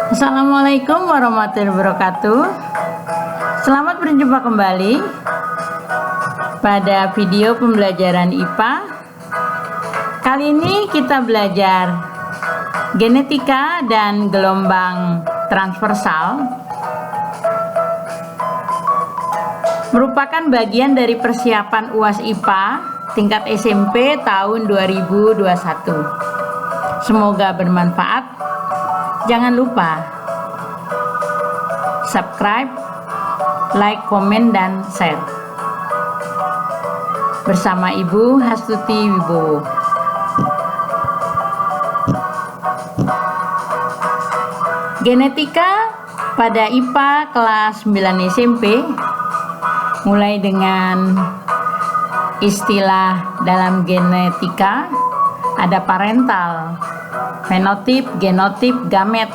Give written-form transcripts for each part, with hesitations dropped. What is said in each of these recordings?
Assalamualaikum warahmatullahi wabarakatuh. Selamat berjumpa kembali pada video pembelajaran IPA. Kali ini kita belajar genetika dan gelombang transversal. Merupakan bagian dari persiapan UAS IPA tingkat SMP tahun 2021. Semoga bermanfaat. Jangan lupa subscribe, like, komen, dan share. Bersama Ibu Hastuti Wibowo. Genetika pada IPA kelas 9 SMP mulai dengan istilah dalam genetika ada parental, fenotip, genotip, gamet,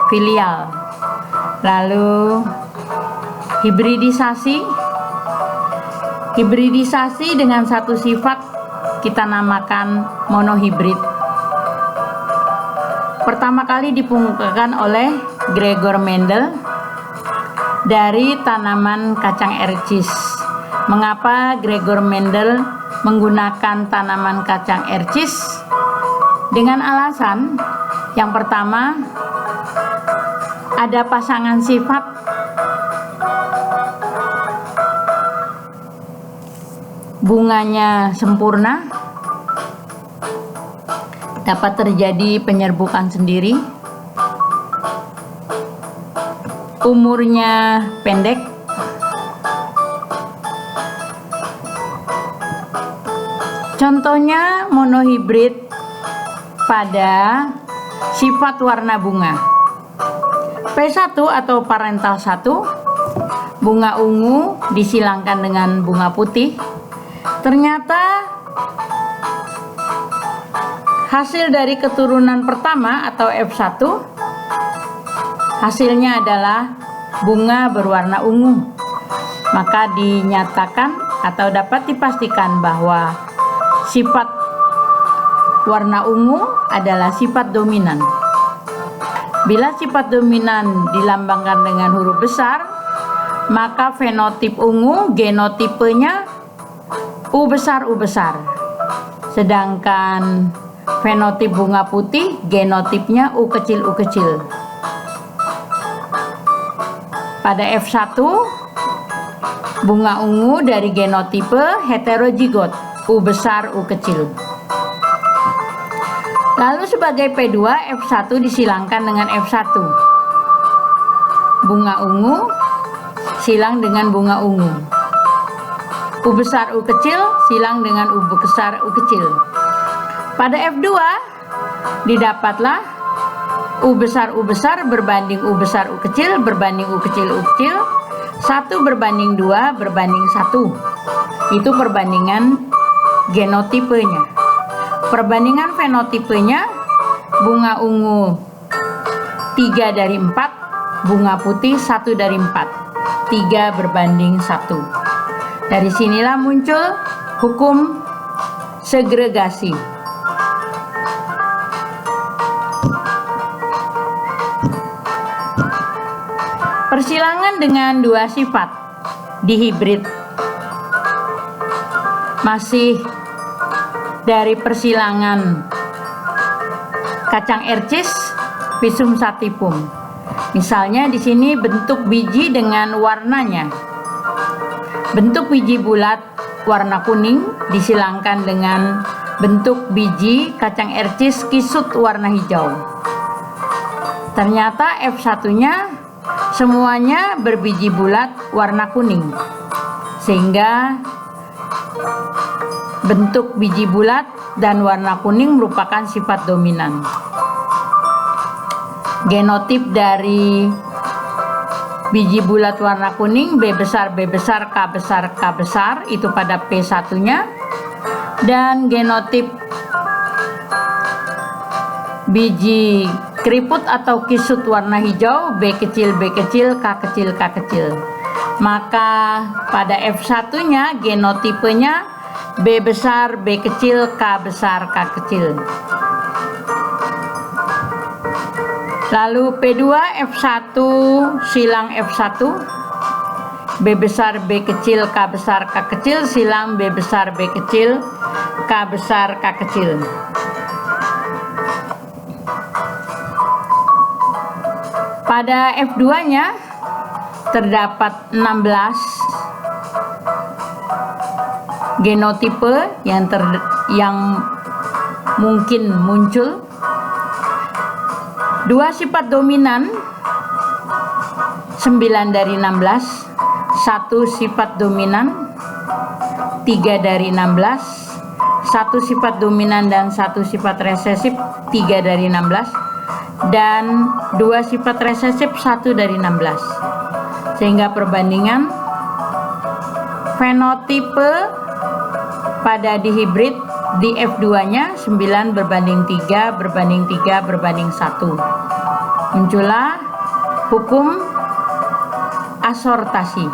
filial. Lalu hibridisasi dengan satu sifat kita namakan monohibrid. Pertama kali dikemukakan oleh Gregor Mendel dari tanaman kacang ercis. Mengapa Gregor Mendel menggunakan tanaman kacang ercis? Dengan alasan yang pertama, ada pasangan sifat bunganya sempurna, dapat terjadi penyerbukan sendiri, umurnya pendek, contohnya monohibrid pada sifat warna bunga. P1 atau parental 1, bunga ungu disilangkan dengan bunga putih. Ternyata hasil dari keturunan pertama atau F1 hasilnya adalah bunga berwarna ungu. Maka dinyatakan atau dapat dipastikan bahwa sifat warna ungu adalah sifat dominan. Bila sifat dominan dilambangkan dengan huruf besar, maka fenotip ungu genotipenya U besar. Sedangkan fenotip bunga putih genotipnya U kecil. Pada F1, bunga ungu dari genotipe heterozigot, U besar U kecil. Lalu sebagai P2, F1 disilangkan dengan F1. Bunga ungu silang dengan bunga ungu. U besar U kecil silang dengan U besar U kecil. Pada F2 didapatlah U besar berbanding U besar U kecil berbanding U kecil 1 berbanding 2 berbanding 1. Itu perbandingan genotipenya. Perbandingan fenotipenya, bunga ungu 3 dari 4, bunga putih 1 dari 4, 3 berbanding 1. Dari sinilah muncul hukum segregasi. Persilangan dengan dua sifat dihibrid. Masih dari persilangan kacang ercis Pisum sativum. Misalnya di sini bentuk biji dengan warnanya. Bentuk biji bulat warna kuning disilangkan dengan bentuk biji kacang ercis kisut warna hijau. Ternyata F1-nya semuanya berbiji bulat warna kuning. Sehingga bentuk biji bulat dan warna kuning merupakan sifat dominan. Genotip dari biji bulat warna kuning B besar, K besar itu pada P1-nya. Dan genotip biji keriput atau kisut warna hijau B kecil, K kecil. Maka pada F1-nya genotipenya B besar, B kecil, K besar, K kecil. Lalu P2 F1 silang F1, B besar B kecil K besar K kecil silang B besar B kecil K besar K kecil. Pada F2-nya terdapat 16 genotipe yang mungkin muncul. 2 sifat dominan 9 dari 16, 1 sifat dominan 3 dari 16, 1 sifat dominan dan 1 sifat resesif 3 dari 16, dan 2 sifat resesif 1 dari 16. Sehingga perbandingan fenotipe pada dihibrid di F2-nya 9 berbanding 3 berbanding 3 berbanding 1. Muncullah hukum asortasi.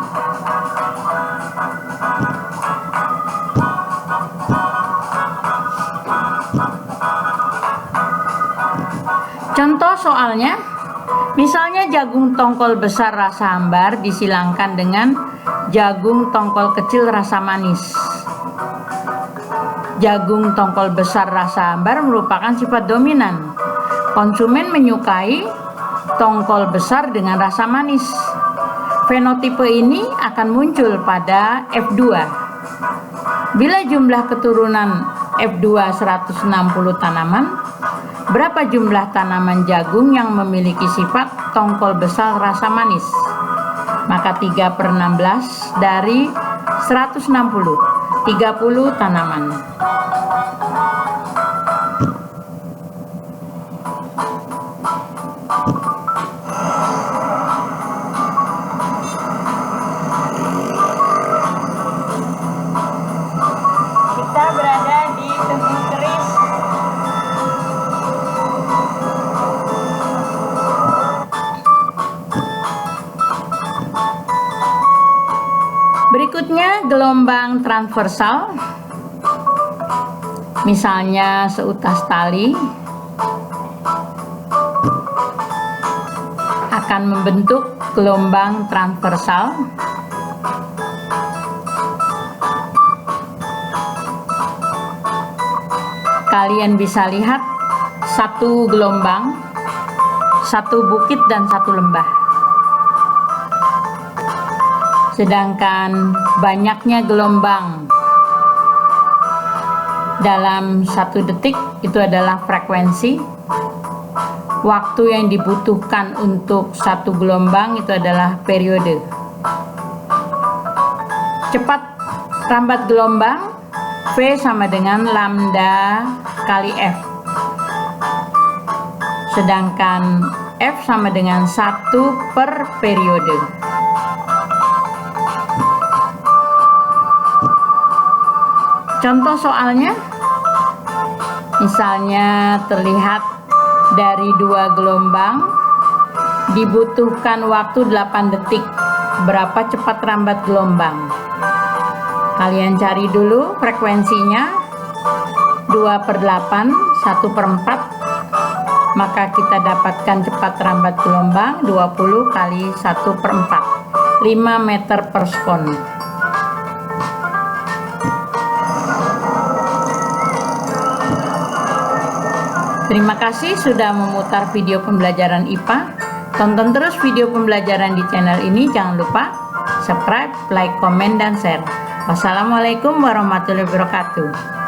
Contoh soalnya, misalnya jagung tongkol besar rasa hambar disilangkan dengan jagung tongkol kecil rasa manis. Jagung tongkol besar rasa hambar merupakan sifat dominan. Konsumen menyukai tongkol besar dengan rasa manis. Fenotipe ini akan muncul pada F2. Bila jumlah keturunan F2 160 tanaman, berapa jumlah tanaman jagung yang memiliki sifat tongkol besar rasa manis? Maka 3/16 dari 160, 30 tanaman. Kita berada di tebing keris. Berikutnya gelombang transversal, misalnya seutas tali akan membentuk gelombang transversal. Kalian bisa lihat satu gelombang, satu bukit dan satu lembah. Sedangkan banyaknya gelombang dalam 1 detik itu adalah frekuensi. Waktu yang dibutuhkan untuk satu gelombang itu adalah periode. Cepat rambat gelombang V sama dengan lambda kali F. Sedangkan F sama dengan 1 per periode. Contoh soalnya, misalnya terlihat dari 2 gelombang dibutuhkan waktu 8 detik. Berapa cepat rambat gelombang? Kalian cari dulu frekuensinya, 2/8, 1/4. Maka kita dapatkan cepat rambat gelombang 20 kali 1/4, 5 meter per sekon. Terima kasih sudah memutar video pembelajaran IPA. Tonton terus video pembelajaran di channel ini. Jangan lupa subscribe, like, komen, dan share. Wassalamualaikum warahmatullahi wabarakatuh.